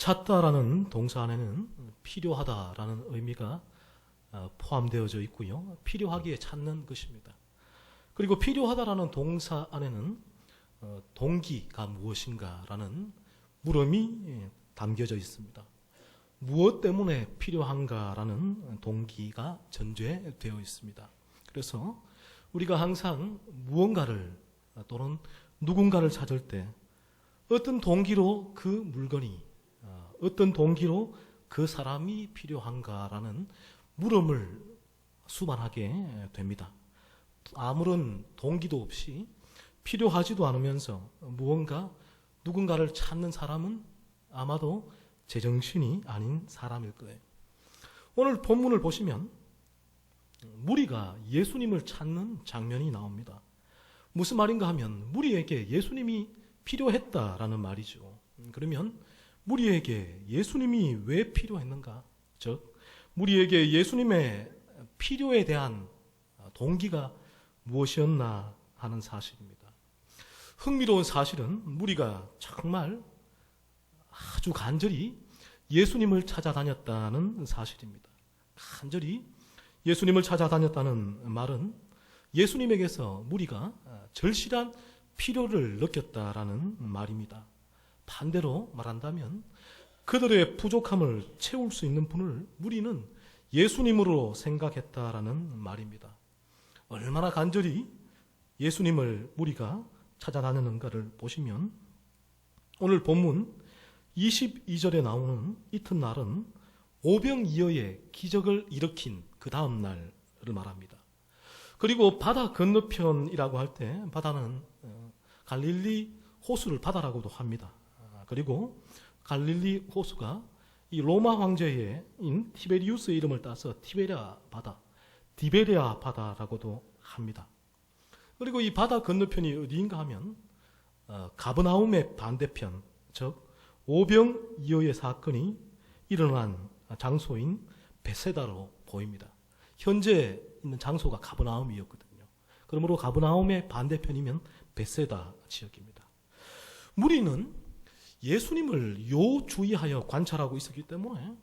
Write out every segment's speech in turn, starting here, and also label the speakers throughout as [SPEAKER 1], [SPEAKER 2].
[SPEAKER 1] 찾다라는 동사 안에는 필요하다라는 의미가 포함되어져 있고요. 필요하기에 찾는 것입니다. 그리고 필요하다라는 동사 안에는 동기가 무엇인가라는 물음이 담겨져 있습니다. 무엇 때문에 필요한가라는 동기가 전제되어 있습니다. 그래서 우리가 항상 무언가를 또는 누군가를 찾을 때 어떤 동기로 그 물건이, 어떤 동기로 그 사람이 필요한가라는 물음을 수반하게 됩니다. 아무런 동기도 없이 필요하지도 않으면서 무언가 누군가를 찾는 사람은 아마도 제정신이 아닌 사람일 거예요. 오늘 본문을 보시면 무리가 예수님을 찾는 장면이 나옵니다. 무슨 말인가 하면 무리에게 예수님이 필요했다라는 말이죠. 그러면 무리에게 예수님이 왜 필요했는가? 즉 무리에게 예수님의 필요에 대한 동기가 무엇이었나 하는 사실입니다. 흥미로운 사실은 무리가 정말 아주 간절히 예수님을 찾아다녔다는 사실입니다. 간절히 예수님을 찾아다녔다는 말은 예수님에게서 무리가 절실한 필요를 느꼈다라는 말입니다. 반대로 말한다면 그들의 부족함을 채울 수 있는 분을 무리는 예수님으로 생각했다라는 말입니다. 얼마나 간절히 예수님을 무리가 찾아다녔는가를 보시면 오늘 본문 22절에 나오는 이튿날은 오병이어의 기적을 일으킨 그 다음 날을 말합니다. 그리고 바다 건너편이라고 할 때 바다는 갈릴리 호수를 바다라고도 합니다. 그리고 갈릴리 호수가 이 로마 황제인 티베리우스의 이름을 따서 티베리아 바다라고도 합니다. 그리고 이 바다 건너편이 어디인가 하면 가버나움의 반대편, 즉 오병이어의 사건이 일어난 장소인 베세다로 보입니다. 현재 있는 장소가 가버나움이었거든요. 그러므로 가버나움의 반대편이면 베세다 지역입니다. 무리는 예수님을 요주의하여 관찰하고 있었기 때문에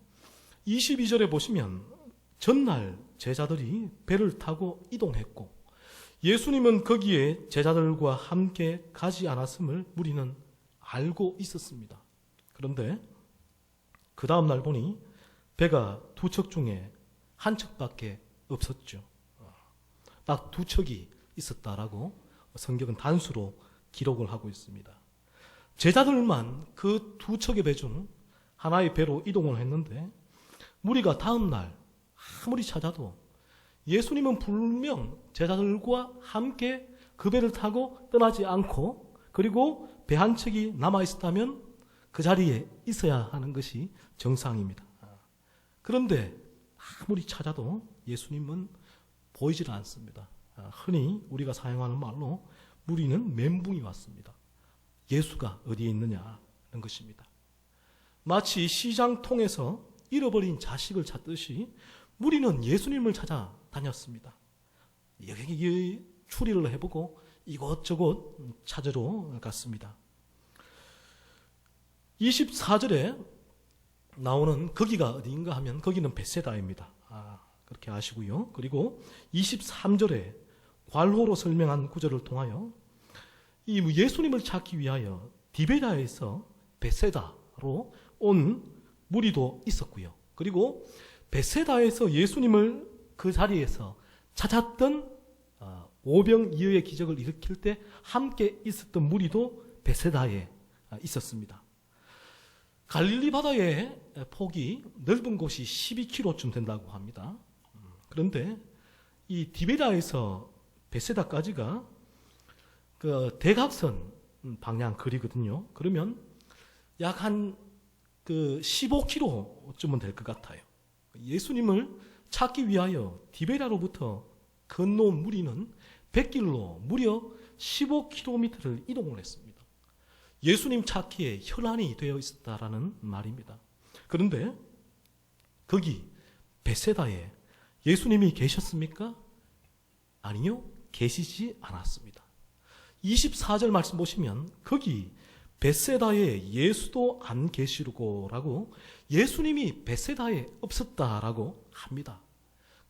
[SPEAKER 1] 22절에 보시면 전날 제자들이 배를 타고 이동했고 예수님은 거기에 제자들과 함께 가지 않았음을 무리는 알고 있었습니다. 그런데 그 다음 날 보니 배가 두 척 중에 한 척밖에 없었죠. 딱 두 척이 있었다라고 성경은 단수로 기록을 하고 있습니다. 제자들만 그 두 척의 배 중 하나의 배로 이동을 했는데 무리가 다음 날 아무리 찾아도 예수님은 분명 제자들과 함께 그 배를 타고 떠나지 않고 그리고 배 한 척이 남아 있었다면 그 자리에 있어야 하는 것이 정상입니다. 그런데 아무리 찾아도 예수님은 보이질 않습니다. 흔히 우리가 사용하는 말로 무리는 멘붕이 왔습니다. 예수가 어디에 있느냐는 것입니다. 마치 시장통에서 잃어버린 자식을 찾듯이 무리는 예수님을 찾아다녔습니다. 여기 추리를 해보고 이곳저곳 찾으러 갔습니다. 24절에 나오는 거기가 어디인가 하면 거기는 베세다입니다. 그렇게 아시고요. 그리고 23절에 괄호로 설명한 구절을 통하여 이 예수님을 찾기 위하여 디베라에서 베세다로 온 무리도 있었고요. 그리고 베세다에서 예수님을 그 자리에서 찾았던 오병이어의 기적을 일으킬 때 함께 있었던 무리도 베세다에 있었습니다. 갈릴리 바다의 폭이 넓은 곳이 12km쯤 된다고 합니다. 그런데 이 디베라에서 베세다까지가 그 대각선 방향 거리거든요. 그러면 약 한 15km쯤은 될 것 같아요. 예수님을 찾기 위하여 디베라로부터 건너온 무리는 백길로 무려 15km를 이동을 했습니다. 예수님 찾기에 혈안이 되어 있었다라는 말입니다. 그런데 거기 베세다에 예수님이 계셨습니까? 아니요, 계시지 않았습니다. 24절 말씀 보시면 거기 벳세다에 예수도 안 계시르고라고 예수님이 벳세다에 없었다라고 합니다.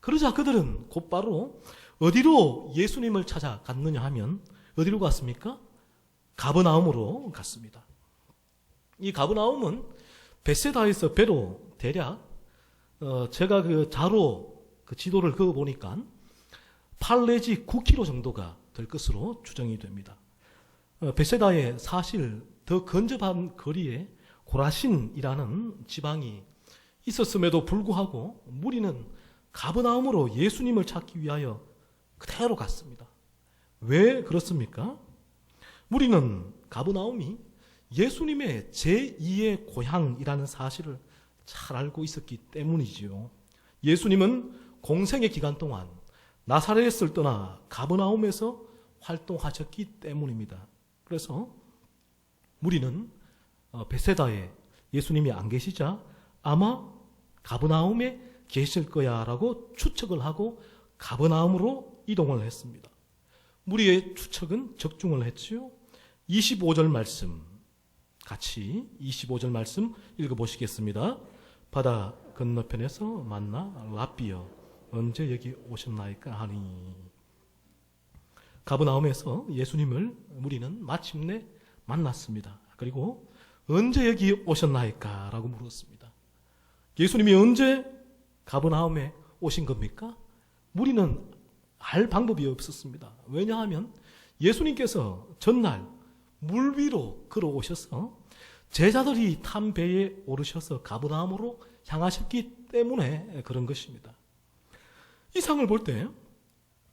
[SPEAKER 1] 그러자 그들은 곧바로 어디로 예수님을 찾아갔느냐 하면 어디로 갔습니까? 가버나움으로 갔습니다. 이 가버나움은 벳세다에서 배로 대략 제가 그 자로 그 지도를 그어 보니까 8 내지 9km 정도가 될 것으로 추정이 됩니다. 벳세다에 사실 더 근접한 거리에 고라신이라는 지방이 있었음에도 불구하고 무리는 가버나움으로 예수님을 찾기 위하여 그대로 갔습니다. 왜 그렇습니까? 무리는 가버나움이 예수님의 제2의 고향이라는 사실을 잘 알고 있었기 때문이지요. 예수님은 공생의 기간 동안 나사렛을 떠나 가버나움에서 활동하셨기 때문입니다. 그래서 무리는 벳세다에 예수님이 안 계시자 아마 가버나움에 계실 거야 라고 추측을 하고 가버나움으로 이동을 했습니다. 무리의 추측은 적중을 했지요. 25절 말씀 같이 25절 말씀 읽어보시겠습니다. 바다 건너편에서 만나 랍비여 언제 여기 오셨나이까 하니. 가버나움에서 예수님을 무리는 마침내 만났습니다. 그리고 언제 여기 오셨나이까 라고 물었습니다. 예수님이 언제 가버나움에 오신 겁니까? 무리는 알 방법이 없었습니다. 왜냐하면 예수님께서 전날 물 위로 걸어오셔서 제자들이 탄 배에 오르셔서 가버나움으로 향하셨기 때문에 그런 것입니다. 이 상을 볼 때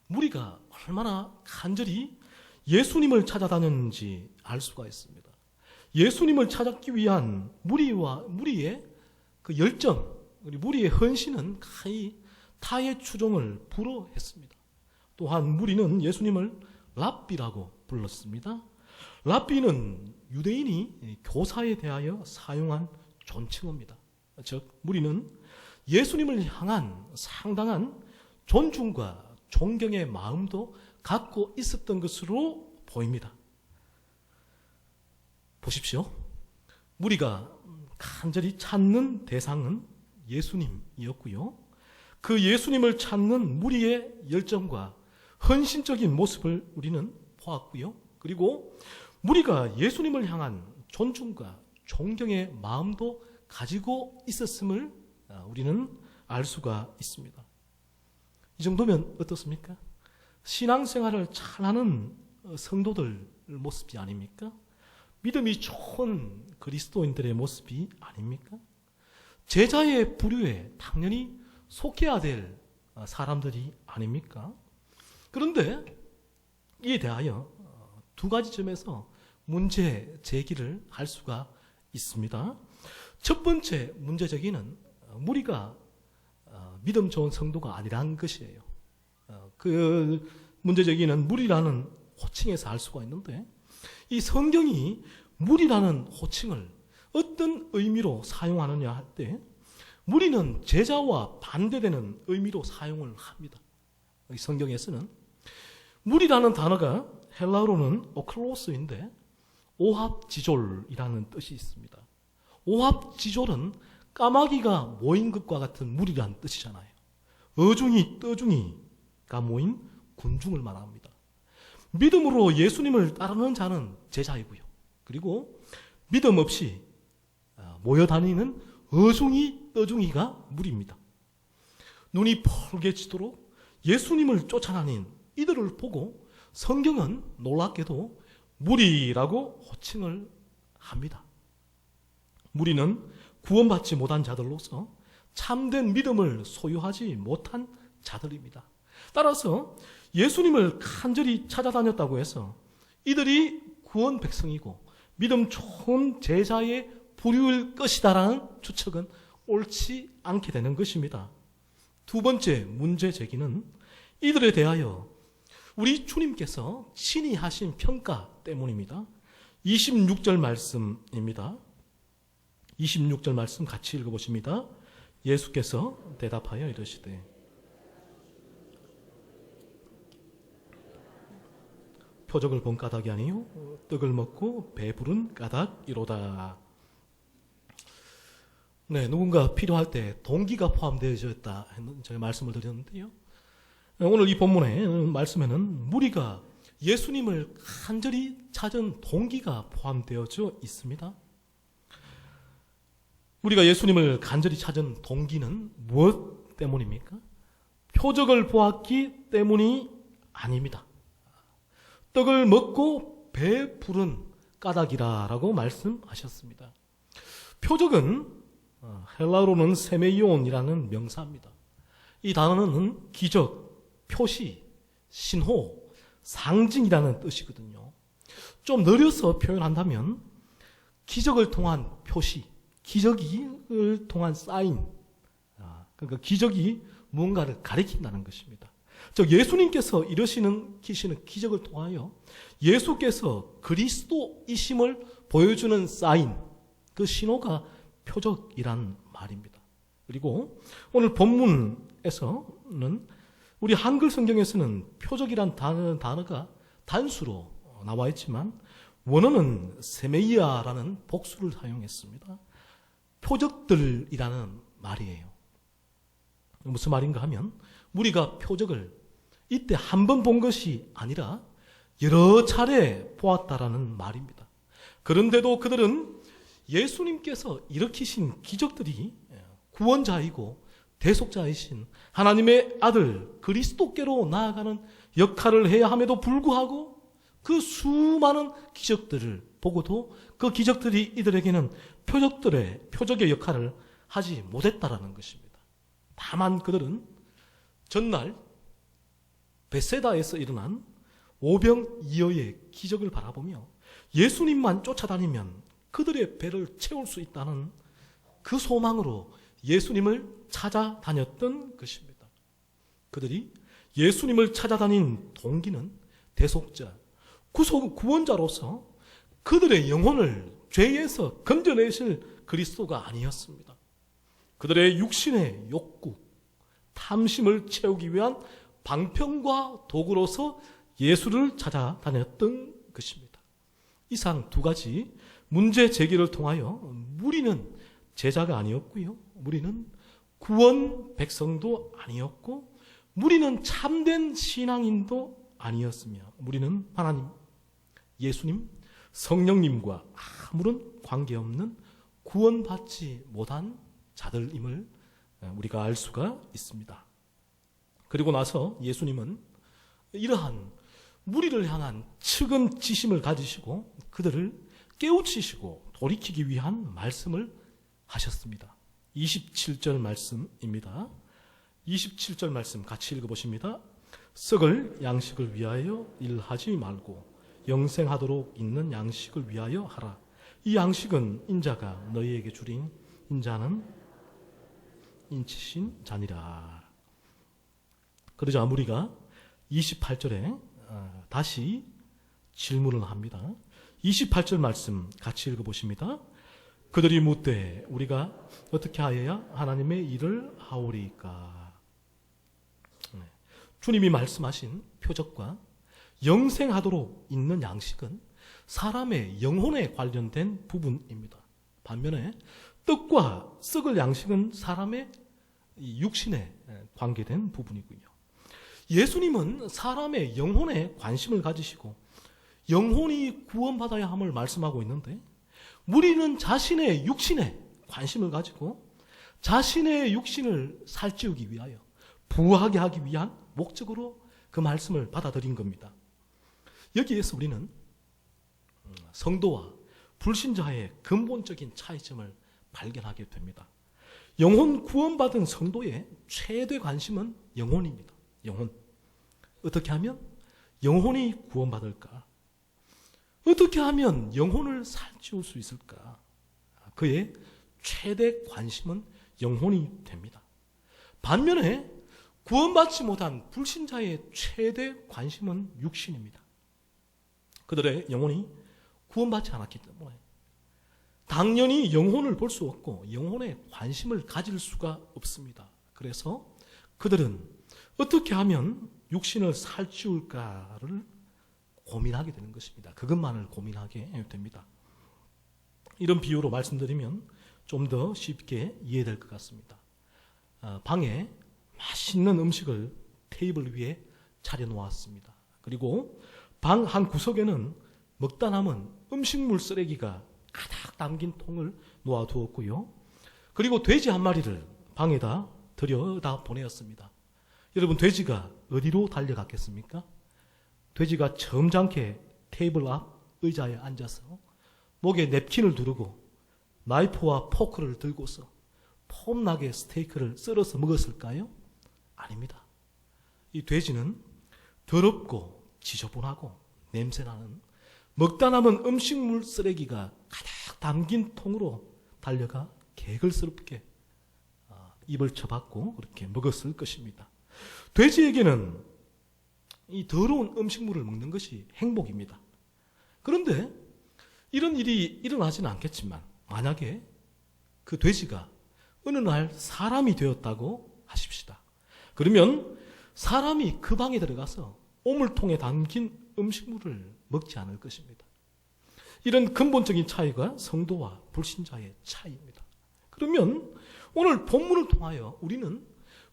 [SPEAKER 1] 무리가 얼마나 간절히 예수님을 찾아다녔는지 알 수가 있습니다. 예수님을 찾기 위한 무리의 그 열정, 무리의 헌신은 가히 타의 추종을 불허했습니다. 또한 무리는 예수님을 랍비라고 불렀습니다. 랍비는 유대인이 교사에 대하여 사용한 존칭어입니다. 즉 무리는 예수님을 향한 상당한 존중과 존경의 마음도 갖고 있었던 것으로 보입니다. 보십시오. 무리가 간절히 찾는 대상은 예수님이었고요. 그 예수님을 찾는 무리의 열정과 헌신적인 모습을 우리는 보았고요. 그리고 무리가 예수님을 향한 존중과 존경의 마음도 가지고 있었음을 우리는 알 수가 있습니다. 이 정도면 어떻습니까? 신앙생활을 잘하는 성도들 모습이 아닙니까? 믿음이 좋은 그리스도인들의 모습이 아닙니까? 제자의 부류에 당연히 속해야 될 사람들이 아닙니까? 그런데 이에 대하여 두 가지 점에서 문제 제기를 할 수가 있습니다. 첫 번째 문제 제기는 무리가 믿음 좋은 성도가 아니라는 것이에요. 그 문제 제기는 무리라는 호칭에서 알 수가 있는데 이 성경이 무리라는 호칭을 어떤 의미로 사용하느냐 할 때 무리는 제자와 반대되는 의미로 사용을 합니다. 이 성경에서는 무리라는 단어가 헬라어로는 오클로스인데 오합지졸이라는 뜻이 있습니다. 오합지졸은 까마귀가 모인 것과 같은 무리라는 뜻이잖아요. 어중이 떠중이가 모인 군중을 말합니다. 믿음으로 예수님을 따르는 자는 제자이고요. 그리고 믿음 없이 모여 다니는 어중이 떠중이가 무리입니다. 눈이 펄개지도록 예수님을 쫓아다닌 이들을 보고 성경은 놀랍게도 무리라고 호칭을 합니다. 무리는 구원받지 못한 자들로서 참된 믿음을 소유하지 못한 자들입니다. 따라서 예수님을 간절히 찾아다녔다고 해서 이들이 구원 백성이고 믿음 좋은 제자의 부류일 것이다라는 추측은 옳지 않게 되는 것입니다. 두 번째 문제 제기는 이들에 대하여 우리 주님께서 친히 하신 평가 때문입니다. 26절 말씀입니다. 26절 말씀 같이 읽어보십니다. 예수께서 대답하여 이르시되 표적을 본 까닭이 아니요 떡을 먹고 배부른 까닭이로다. 네, 누군가 필요할 때 동기가 포함되어져 있다 제가 말씀을 드렸는데요. 오늘 이 본문의 말씀에는 무리가 예수님을 간절히 찾은 동기가 포함되어져 있습니다. 우리가 예수님을 간절히 찾은 동기는 무엇 때문입니까? 표적을 보았기 때문이 아닙니다. 떡을 먹고 배부른 까닭이라고 말씀하셨습니다. 표적은 헬라어로는 세메이온이라는 명사입니다. 이 단어는 기적, 표시, 신호, 상징이라는 뜻이거든요. 좀 늘려서 표현한다면 기적을 통한 표시, 기적을 통한 사인, 그러니까 기적이 무언가를 가리킨다는 것입니다. 즉 예수님께서 이루시는 기적을 통하여 예수께서 그리스도이심을 보여주는 사인, 그 신호가 표적이란 말입니다. 그리고 오늘 본문에서는 우리 한글 성경에서는 표적이란 단어가 단수로 나와 있지만 원어는 세메이아라는 복수를 사용했습니다. 표적들이라는 말이에요. 무슨 말인가 하면 우리가 표적을 이때 한 번 본 것이 아니라 여러 차례 보았다라는 말입니다. 그런데도 그들은 예수님께서 일으키신 기적들이 구원자이고 대속자이신 하나님의 아들 그리스도께로 나아가는 역할을 해야 함에도 불구하고 그 수많은 기적들을 보고도 그 기적들이 이들에게는 표적의 역할을 하지 못했다라는 것입니다. 다만 그들은 전날 베세다에서 일어난 오병이어의 기적을 바라보며 예수님만 쫓아다니면 그들의 배를 채울 수 있다는 그 소망으로 예수님을 찾아다녔던 것입니다. 그들이 예수님을 찾아다닌 동기는 대속자, 구원자로서 그들의 영혼을 죄에서 건져내실 그리스도가 아니었습니다. 그들의 육신의 욕구, 탐심을 채우기 위한 방편과 도구로서 예수를 찾아다녔던 것입니다. 이상 두 가지 문제 제기를 통하여 무리는 제자가 아니었고요. 무리는 구원 백성도 아니었고 무리는 참된 신앙인도 아니었으며 무리는 하나님, 예수님, 성령님과 아무런 관계없는 구원받지 못한 자들임을 우리가 알 수가 있습니다. 그리고 나서 예수님은 이러한 무리를 향한 측은지심을 가지시고 그들을 깨우치시고 돌이키기 위한 말씀을 하셨습니다. 27절 말씀입니다. 27절 말씀 같이 읽어보십니다. 썩을 양식을 위하여 일하지 말고 영생하도록 있는 양식을 위하여 하라. 이 양식은 인자가 너희에게 주린 인자는 인치신 자니라. 그러자 무리가 28절에 다시 질문을 합니다. 28절 말씀 같이 읽어보십니다. 그들이 묻되 우리가 어떻게 하여야 하나님의 일을 하오리까. 주님이 말씀하신 표적과 영생하도록 있는 양식은 사람의 영혼에 관련된 부분입니다. 반면에 떡과 썩을 양식은 사람의 육신에 관계된 부분이고요. 예수님은 사람의 영혼에 관심을 가지시고 영혼이 구원받아야 함을 말씀하고 있는데 무리는 자신의 육신에 관심을 가지고 자신의 육신을 살찌우기 위하여 부하게 하기 위한 목적으로 그 말씀을 받아들인 겁니다. 여기에서 우리는 성도와 불신자의 근본적인 차이점을 발견하게 됩니다. 영혼 구원받은 성도의 최대 관심은 영혼입니다. 영혼. 어떻게 하면 영혼이 구원받을까? 어떻게 하면 영혼을 살찌울 수 있을까? 그의 최대 관심은 영혼이 됩니다. 반면에 구원받지 못한 불신자의 최대 관심은 육신입니다. 그들의 영혼이 구원받지 않았기 때문에 당연히 영혼을 볼 수 없고 영혼에 관심을 가질 수가 없습니다. 그래서 그들은 어떻게 하면 육신을 살찌울까를 고민하게 되는 것입니다. 그것만을 고민하게 됩니다. 이런 비유로 말씀드리면 좀 더 쉽게 이해될 것 같습니다. 방에 맛있는 음식을 테이블 위에 차려놓았습니다. 그리고 방 한 구석에는 먹다 남은 음식물 쓰레기가 가득 담긴 통을 놓아두었고요. 그리고 돼지 한 마리를 방에다 들여다 보내었습니다. 여러분, 돼지가 어디로 달려갔겠습니까? 돼지가 점잖게 테이블 앞 의자에 앉아서 목에 냅킨을 두르고 나이프와 포크를 들고서 폼나게 스테이크를 썰어서 먹었을까요? 아닙니다. 이 돼지는 더럽고 지저분하고 냄새나는 먹다 남은 음식물 쓰레기가 가득 담긴 통으로 달려가 개걸스럽게 입을 쳐박고 그렇게 먹었을 것입니다. 돼지에게는 이 더러운 음식물을 먹는 것이 행복입니다. 그런데 이런 일이 일어나지는 않겠지만 만약에 그 돼지가 어느 날 사람이 되었다고 하십시다. 그러면 사람이 그 방에 들어가서 오물통에 담긴 음식물을 먹지 않을 것입니다. 이런 근본적인 차이가 성도와 불신자의 차이입니다. 그러면 오늘 본문을 통하여 우리는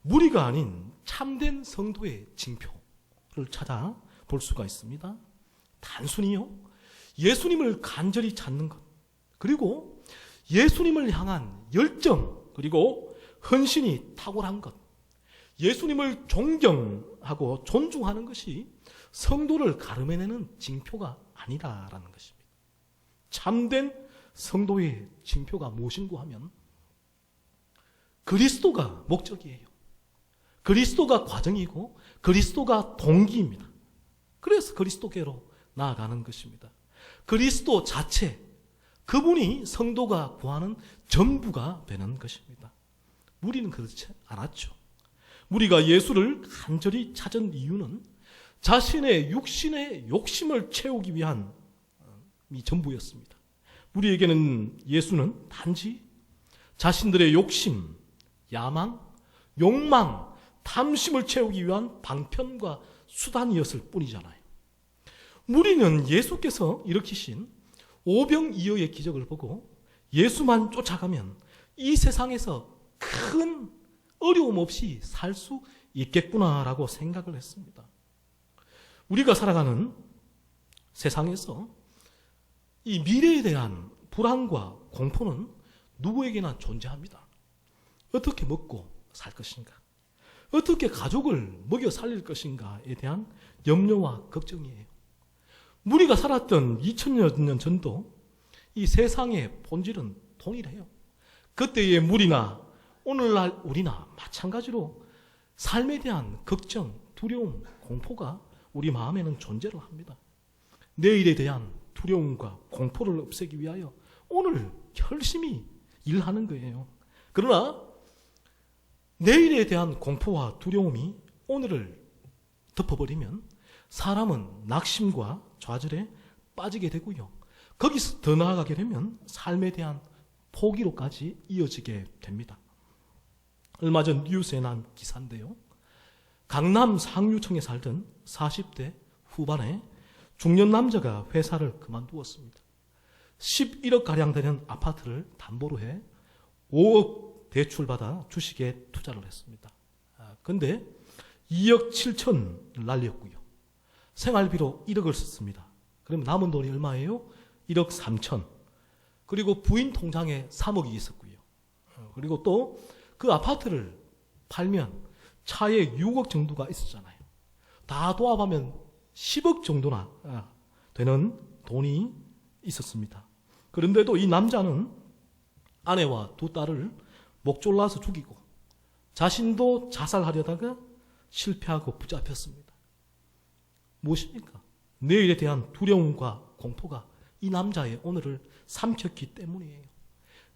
[SPEAKER 1] 무리가 아닌 참된 성도의 징표를 찾아볼 수가 있습니다. 단순히요, 예수님을 간절히 찾는 것, 그리고 예수님을 향한 열정, 그리고 헌신이 탁월한 것, 예수님을 존경하고 존중하는 것이 성도를 가름해내는 징표가 아니라라는 것입니다. 참된 성도의 징표가 무엇인고 하면 그리스도가 목적이에요. 그리스도가 과정이고 그리스도가 동기입니다. 그래서 그리스도께로 나아가는 것입니다. 그리스도 자체, 그분이 성도가 구하는 전부가 되는 것입니다. 무리는 그렇지 않았죠. 무리가 예수를 간절히 찾은 이유는 자신의 육신의 욕심을 채우기 위한 이 전부였습니다. 우리에게는 예수는 단지 자신들의 욕심, 야망, 욕망, 탐심을 채우기 위한 방편과 수단이었을 뿐이잖아요. 무리는 예수께서 일으키신 오병이어의 기적을 보고 예수만 쫓아가면 이 세상에서 큰 어려움 없이 살 수 있겠구나라고 생각을 했습니다. 우리가 살아가는 세상에서 이 미래에 대한 불안과 공포는 누구에게나 존재합니다. 어떻게 먹고 살 것인가? 어떻게 가족을 먹여 살릴 것인가에 대한 염려와 걱정이에요. 우리가 살았던 2000여 년 전도 이 세상의 본질은 동일해요. 그때의 무리나 오늘날 우리나 마찬가지로 삶에 대한 걱정, 두려움, 공포가 우리 마음에는 존재를 합니다. 내일에 대한 두려움과 공포를 없애기 위하여 오늘 열심히 일하는 거예요. 그러나 내일에 대한 공포와 두려움이 오늘을 덮어버리면 사람은 낙심과 좌절에 빠지게 되고요. 거기서 더 나아가게 되면 삶에 대한 포기로까지 이어지게 됩니다. 얼마 전 뉴스에 난 기사인데요. 강남 상류층에 살던 40대 후반의 중년 남자가 회사를 그만두었습니다. 11억가량 되는 아파트를 담보로 해 5억 대출받아 주식에 투자를 했습니다. 그런데 2억 7천 날렸고요. 생활비로 1억을 썼습니다. 그러면 남은 돈이 얼마예요? 1억 3천. 그리고 부인 통장에 3억이 있었고요. 그리고 또 그 아파트를 팔면 차에 6억 정도가 있었잖아요. 다 도합하면 10억 정도나 되는 돈이 있었습니다. 그런데도 이 남자는 아내와 두 딸을 목 졸라서 죽이고 자신도 자살하려다가 실패하고 붙잡혔습니다. 무엇입니까? 내일에 대한 두려움과 공포가 이 남자의 오늘을 삼켰기 때문이에요.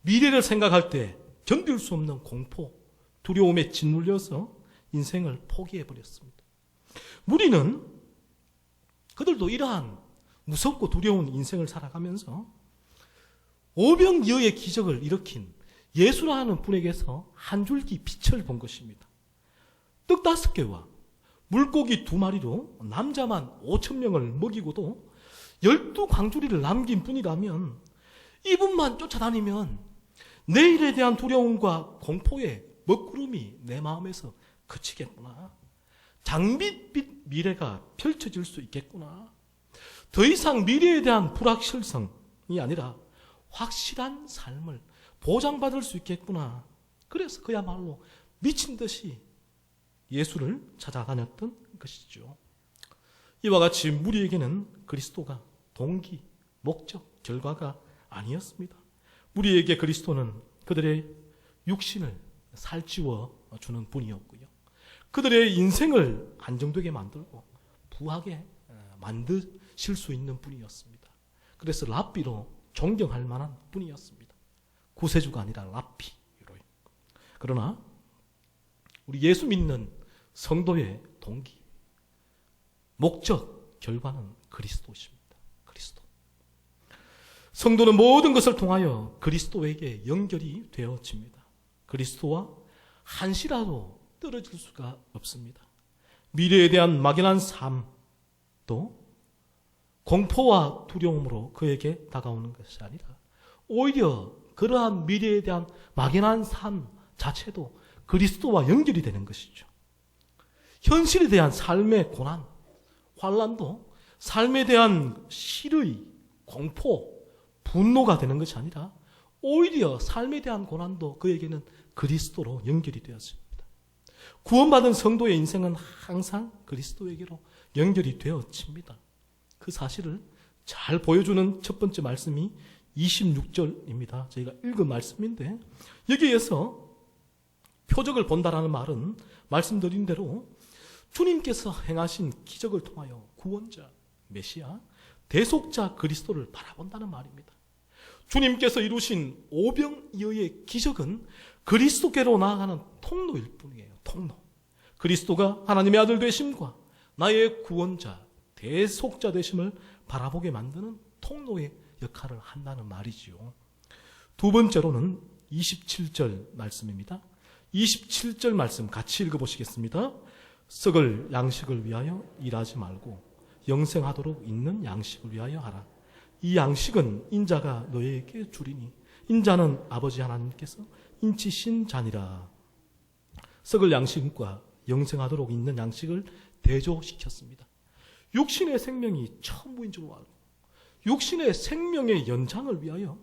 [SPEAKER 1] 미래를 생각할 때 견딜 수 없는 공포, 두려움에 짓눌려서 인생을 포기해버렸습니다. 무리는 그들도 이러한 무섭고 두려운 인생을 살아가면서 오병이어의 기적을 일으킨 예수라는 분에게서 한 줄기 빛을 본 것입니다. 떡 5개와 물고기 2마리로 남자만 5,000명을 먹이고도 12광주리를 남긴 분이라면 이분만 쫓아다니면 내일에 대한 두려움과 공포의 먹구름이 내 마음에서 그치겠구나. 장밋빛 미래가 펼쳐질 수 있겠구나. 더 이상 미래에 대한 불확실성이 아니라 확실한 삶을 보장받을 수 있겠구나. 그래서 그야말로 미친 듯이 예수를 찾아다녔던 것이죠. 이와 같이 무리에게는 그리스도가 동기, 목적, 결과가 아니었습니다. 무리에게 그리스도는 그들의 육신을 살찌워 주는 분이었고요. 그들의 인생을 안정되게 만들고 부하게 만드실 수 있는 분이었습니다. 그래서 랍비로 존경할 만한 분이었습니다. 구세주가 아니라 랍비로. 그러나 우리 예수 믿는 성도의 동기, 목적, 결과는 그리스도십니다. 그리스도. 성도는 모든 것을 통하여 그리스도에게 연결이 되어집니다. 그리스도와 한시라도 떨어질 수가 없습니다. 미래에 대한 막연한 삶도 공포와 두려움으로 그에게 다가오는 것이 아니라 오히려 그러한 미래에 대한 막연한 삶 자체도 그리스도와 연결이 되는 것이죠. 현실에 대한 삶의 고난, 환난도 삶에 대한 실의, 공포, 분노가 되는 것이 아니라 오히려 삶에 대한 고난도 그에게는 그리스도로 연결이 되었습니다. 구원받은 성도의 인생은 항상 그리스도에게로 연결이 되어집니다. 그 사실을 잘 보여주는 첫 번째 말씀이 26절입니다. 저희가 읽은 말씀인데 여기에서 표적을 본다라는 말은 말씀드린 대로 주님께서 행하신 기적을 통하여 구원자, 메시아, 대속자 그리스도를 바라본다는 말입니다. 주님께서 이루신 오병이어의 기적은 그리스도께로 나아가는 통로일 뿐이에요. 통로. 그리스도가 하나님의 아들 되심과 나의 구원자, 대속자 되심을 바라보게 만드는 통로의 역할을 한다는 말이지요. 두 번째로는 27절 말씀입니다. 27절 말씀 같이 읽어보시겠습니다. 썩을 양식을 위하여 일하지 말고 영생하도록 있는 양식을 위하여 하라. 이 양식은 인자가 너에게 주리니 인자는 아버지 하나님께서 인치신 자니라. 썩을 양식과 영생하도록 있는 양식을 대조시켰습니다. 육신의 생명이 천부인 줄 알고 육신의 생명의 연장을 위하여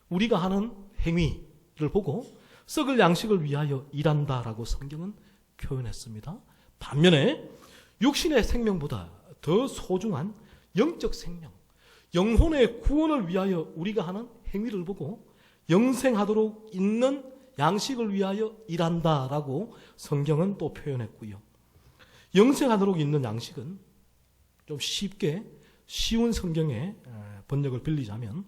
[SPEAKER 1] 우리가 하는 행위를 보고 썩을 양식을 위하여 일한다라고 성경은 표현했습니다. 반면에 육신의 생명보다 더 소중한 영적 생명, 영혼의 구원을 위하여 우리가 하는 행위를 보고 영생하도록 있는 양식을 위하여 일한다라고 성경은 또 표현했고요. 영생하도록 있는 양식은 좀 쉽게 쉬운 성경의 번역을 빌리자면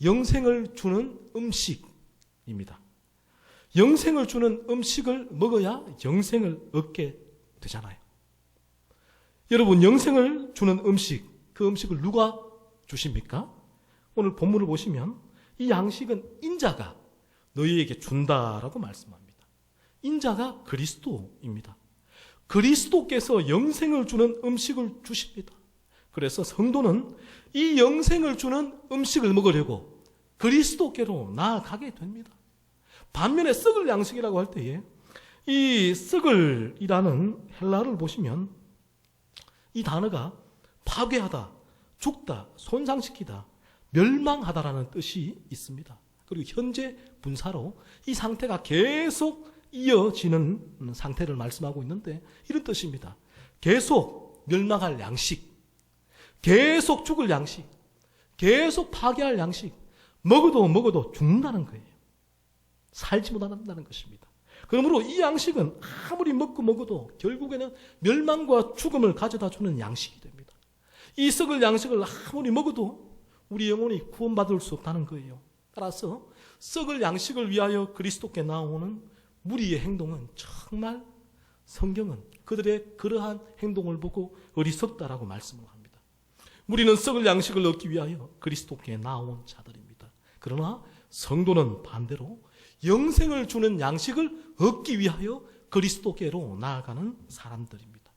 [SPEAKER 1] 영생을 주는 음식입니다. 영생을 주는 음식을 먹어야 영생을 얻게 되잖아요. 여러분, 영생을 주는 음식, 그 음식을 누가 주십니까? 오늘 본문을 보시면 이 양식은 인자가 너희에게 준다라고 말씀합니다. 인자가 그리스도입니다. 그리스도께서 영생을 주는 음식을 주십니다. 그래서 성도는 이 영생을 주는 음식을 먹으려고 그리스도께로 나아가게 됩니다. 반면에 썩을 양식이라고 할 때에 이 썩을이라는 헬라어를 보시면 이 단어가 파괴하다, 죽다, 손상시키다, 멸망하다라는 뜻이 있습니다. 그리고 현재 분사로 이 상태가 계속 이어지는 상태를 말씀하고 있는데 이런 뜻입니다. 계속 멸망할 양식, 계속 죽을 양식, 계속 파괴할 양식, 먹어도 죽는다는 거예요. 살지 못한다는 것입니다. 그러므로 이 양식은 아무리 먹어도 결국에는 멸망과 죽음을 가져다 주는 양식이 됩니다. 이 썩을 양식을 아무리 먹어도 우리 영혼이 구원받을 수 없다는 거예요. 따라서 썩을 양식을 위하여 그리스도께 나오는 무리의 행동은 정말 성경은 그들의 그러한 행동을 보고 어리석다라고 말씀을 합니다. 무리는 썩을 양식을 얻기 위하여 그리스도께 나온 자들입니다. 그러나 성도는 반대로 영생을 주는 양식을 얻기 위하여 그리스도께로 나아가는 사람들입니다.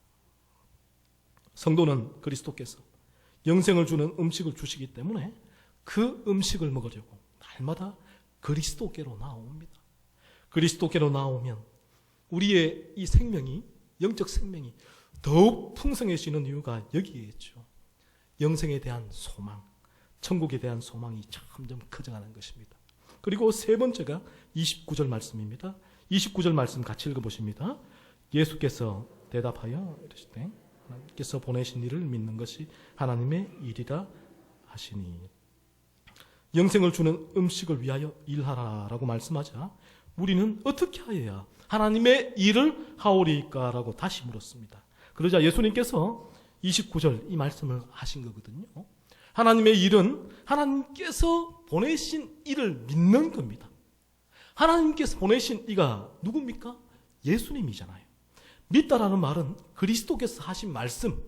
[SPEAKER 1] 성도는 그리스도께서 영생을 주는 음식을 주시기 때문에 그 음식을 먹으려고 날마다 그리스도께로 나옵니다. 그리스도께로 나오면 우리의 이 생명이, 영적 생명이 더욱 풍성해지는 이유가 여기에 있죠. 영생에 대한 소망, 천국에 대한 소망이 점점 커져가는 것입니다. 그리고 세 번째가 29절 말씀입니다. 29절 말씀 같이 읽어보십니다. 예수께서 대답하여 이르시되 하나님께서 보내신 이를 믿는 것이 하나님의 일이라 하시니. 영생을 주는 음식을 위하여 일하라라고 말씀하자 우리는 어떻게 하여야 하나님의 일을 하오리까? 라고 다시 물었습니다. 그러자 예수님께서 29절 이 말씀을 하신 거거든요. 하나님의 일은 하나님께서 보내신 이를 믿는 겁니다. 하나님께서 보내신 이가 누굽니까? 예수님이잖아요. 믿다라는 말은 그리스도께서 하신 말씀,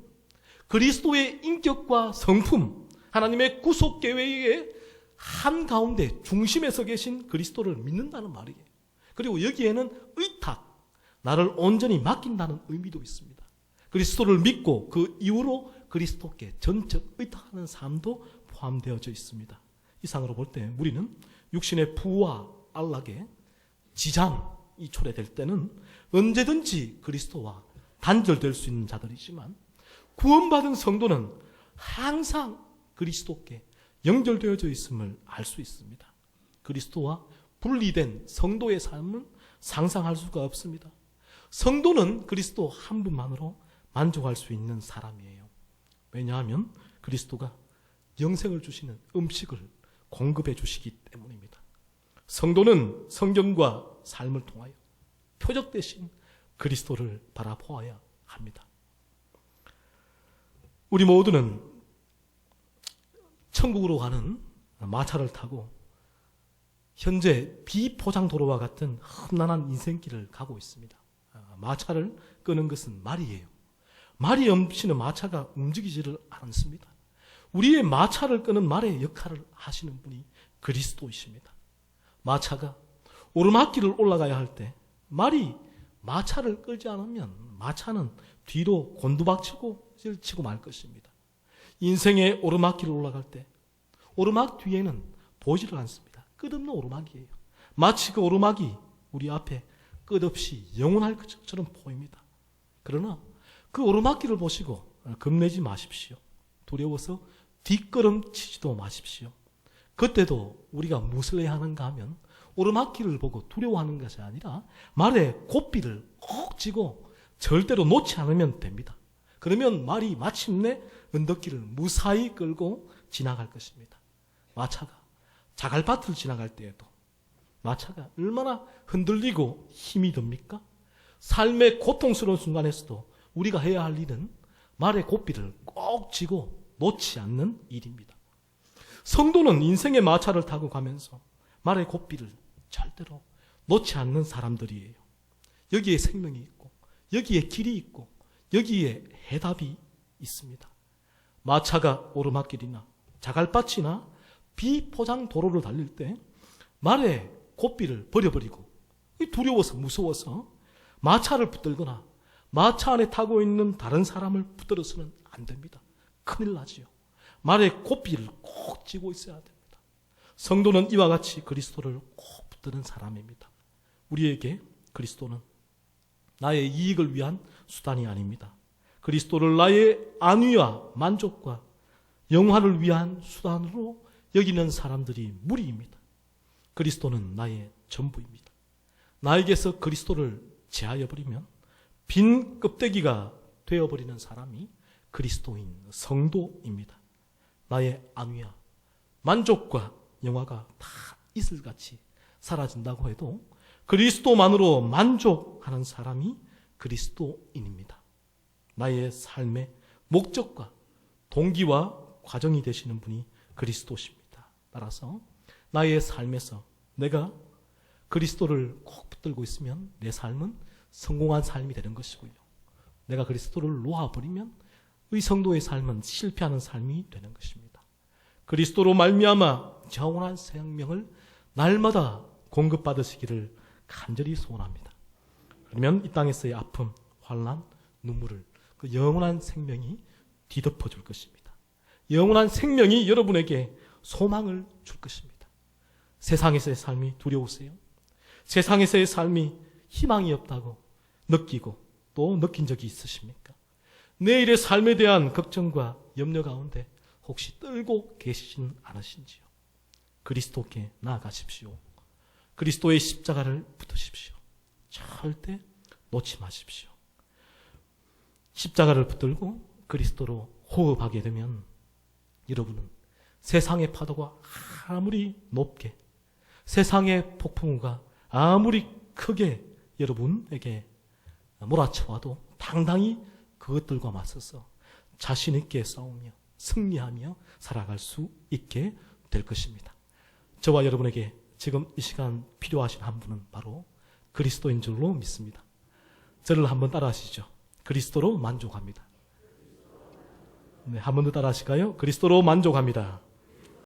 [SPEAKER 1] 그리스도의 인격과 성품, 하나님의 구속 계획의 한가운데 중심에 서 계신 그리스도를 믿는다는 말이에요. 그리고 여기에는 의탁, 나를 온전히 맡긴다는 의미도 있습니다. 그리스도를 믿고 그 이후로 그리스도께 전적 의탁하는 삶도 포함되어져 있습니다. 이상으로 볼 때 우리는 육신의 부와 안락에 지장이 초래될 때는 언제든지 그리스도와 단절될 수 있는 자들이지만 구원받은 성도는 항상 그리스도께 연결되어져 있음을 알 수 있습니다. 그리스도와 분리된 성도의 삶을 상상할 수가 없습니다. 성도는 그리스도 한 분만으로 만족할 수 있는 사람이에요. 왜냐하면 그리스도가 영생을 주시는 음식을 공급해 주시기 때문입니다. 성도는 성경과 삶을 통하여 표적 대신 그리스도를 바라보아야 합니다. 우리 모두는 천국으로 가는 마차를 타고 현재 비포장 도로와 같은 험난한 인생길을 가고 있습니다. 마차를 끄는 것은 말이에요. 말이 없이는 마차가 움직이지를 않습니다. 우리의 마차를 끄는 말의 역할을 하시는 분이 그리스도이십니다. 마차가 오르막길을 올라가야 할 때 말이 마차를 끌지 않으면 마차는 뒤로 곤두박치고 치고 말 것입니다. 인생의 오르막길을 올라갈 때 오르막 뒤에는 보지를 않습니다. 끝없는 오르막이에요. 마치 그 오르막이 우리 앞에 끝없이 영원할 것처럼 보입니다. 그러나 그 오르막길을 보시고 겁내지 마십시오. 두려워서 뒷걸음치지도 마십시오. 그때도 우리가 무엇을 해야 하는가 하면 오르막길을 보고 두려워하는 것이 아니라 말에 고삐를 꼭 쥐고 절대로 놓지 않으면 됩니다. 그러면 말이 마침내 언덕길을 무사히 끌고 지나갈 것입니다. 마차가 자갈밭을 지나갈 때에도 마차가 얼마나 흔들리고 힘이 듭니까? 삶의 고통스러운 순간에서도 우리가 해야 할 일은 말의 고삐를 꼭 쥐고 놓지 않는 일입니다. 성도는 인생의 마차를 타고 가면서 말의 고삐를 절대로 놓지 않는 사람들이에요. 여기에 생명이 있고 여기에 길이 있고 여기에 해답이 있습니다. 마차가 오르막길이나 자갈밭이나 비포장 도로를 달릴 때 말의 고삐를 버려버리고 두려워서 무서워서 마차를 붙들거나 마차 안에 타고 있는 다른 사람을 붙들어서는 안 됩니다. 큰일 나지요. 말의 고삐를 꼭 쥐고 있어야 됩니다. 성도는 이와 같이 그리스도를 꼭 붙드는 사람입니다. 우리에게 그리스도는 나의 이익을 위한 수단이 아닙니다. 그리스도를 나의 안위와 만족과 영화를 위한 수단으로 여기는 사람들이 무리입니다. 그리스도는 나의 전부입니다. 나에게서 그리스도를 제하여버리면 빈 껍데기가 되어버리는 사람이 그리스도인 성도입니다. 나의 안위와 만족과 영화가 다 이슬같이 사라진다고 해도 그리스도만으로 만족하는 사람이 그리스도인입니다. 나의 삶의 목적과 동기와 과정이 되시는 분이 그리스도십니다. 따라서 나의 삶에서 내가 그리스도를 꼭 붙들고 있으면 내 삶은 성공한 삶이 되는 것이고요. 내가 그리스도를 놓아버리면 의성도의 삶은 실패하는 삶이 되는 것입니다. 그리스도로 말미암아 영원한 생명을 날마다 공급받으시기를 간절히 소원합니다. 그러면 이 땅에서의 아픔, 환난, 눈물을 그 영원한 생명이 뒤덮어 줄 것입니다. 영원한 생명이 여러분에게 소망을 줄 것입니다. 세상에서의 삶이 두려우세요? 세상에서의 삶이 희망이 없다고 느끼고 또 느낀 적이 있으십니까? 내일의 삶에 대한 걱정과 염려 가운데 혹시 떨고 계시진 않으신지요? 그리스도께 나아가십시오. 그리스도의 십자가를 붙드십시오. 절대 놓지 마십시오. 십자가를 붙들고 그리스도로 호흡하게 되면 여러분은 세상의 파도가 아무리 높게, 세상의 폭풍우가 아무리 크게 여러분에게 몰아쳐와도 당당히 그것들과 맞서서 자신 있게 싸우며 승리하며 살아갈 수 있게 될 것입니다. 저와 여러분에게 지금 이 시간 필요하신 한 분은 바로 그리스도인 줄로 믿습니다. 저를 한번 따라 하시죠. 그리스도로 만족합니다. 네, 한 번 더 따라 하실까요? 그리스도로 만족합니다.